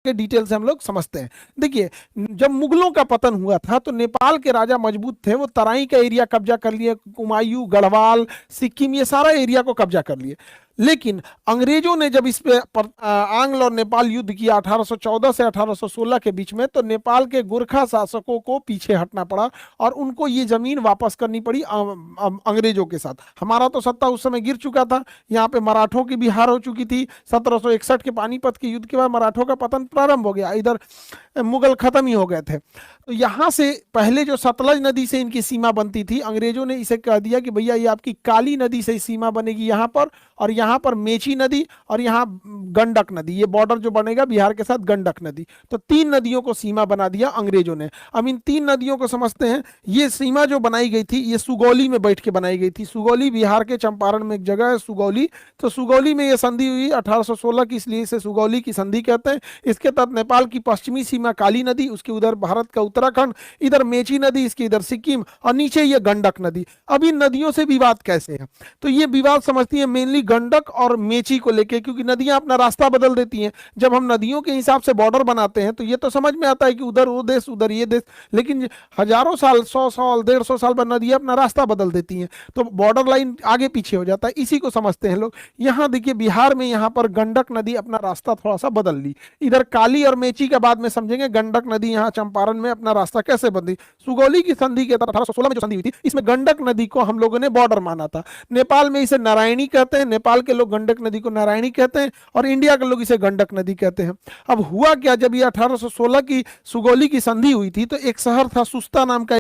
के डिटेल से हम लोग समझते हैं। देखिए, जब मुगलों का पतन हुआ था तो नेपाल के राजा मजबूत थे, वो तराई का एरिया कब्जा कर लिए, कुमायूं, गढ़वाल, सिक्किम, ये सारा एरिया को कब्जा कर लिए। लेकिन अंग्रेजों ने जब इस पे आंग्ल और नेपाल युद्ध किया 1814 से 1816 के बीच में, तो नेपाल के गोरखा शासकों को पीछे हटना पड़ा और उनको ये जमीन वापस करनी पड़ी अंग्रेजों के साथ। हमारा तो सत्ता उस समय गिर चुका था, यहाँ पे मराठों की भी हार हो चुकी थी। 1761 के पानीपत के युद्ध के बाद मराठों का पतन प्रारंभ हो गया, इधर मुगल खत्म ही हो गए थे। तो यहाँ से पहले जो सतलज नदी से इनकी सीमा बनती थी, अंग्रेजों ने इसे कह दिया कि भैया ये आपकी काली नदी से सीमा बनेगी यहाँ पर, और यहाँ पर मेची नदी, और यहाँ गंडक नदी, ये बॉर्डर जो बनेगा बिहार के साथ गंडक नदी। तो 3 नदियों को सीमा बना दिया अंग्रेजों ने। अब इन 3 नदियों को समझते हैं। ये सीमा जो बनाई गई थी ये सुगौली में बैठ के बनाई गई थी। सुगौली बिहार के चंपारण में एक जगह है सुगौली, तो सुगौली में ये संधि हुई 1816 की, इसलिए इसे सुगौली की संधि कहते हैं। इसके तहत नेपाल की पश्चिमी सीमा काली नदी, उसके उधर भारत का उत्तराखंड, इधर मेची नदी, इसके इधर सिक्किम, और नीचे ये गंडक नदी। अब इन नदियों से विवाद कैसे है, तो ये विवाद समझती है मेनली गंडक और मेची को लेके, क्योंकि नदियां अपना रास्ता बदल देती हैं। जब हम नदियों के हिसाब से बॉर्डर बनाते हैं तो ये तो समझ में आता है कि उधर वो देश उधर ये देश, लेकिन हजारों साल, 100 साल, 150 साल बाद नदियां अपना रास्ता बदल देती हैं, तो बॉर्डर लाइन आगे पीछे हो जाता है। इसी को समझते हैं लोग। यहाँ देखिए बिहार में यहाँ पर गंडक नदी अपना रास्ता थोड़ा सा बदल ली, इधर काली और मेची के बाद में समझेंगे गंडक नदी यहाँ चंपारण में अपना रास्ता कैसे बदली। सुगौली की संधि के तहत 1816 में जो संधि हुई थी, इसमें गंडक नदी को हम लोगों ने बॉर्डर माना था। नेपाल में इसे नारायणी कहते हैं, नेपाल के लोग गंडक नदी को नारायणी कहते हैं, और इंडिया के लोग इसे गंडक नदी कहते हैं। अब हुआ क्या, जब ये 1816 की सुगौली की संधि हुई थी तो एक शहर था सुस्ता नाम का,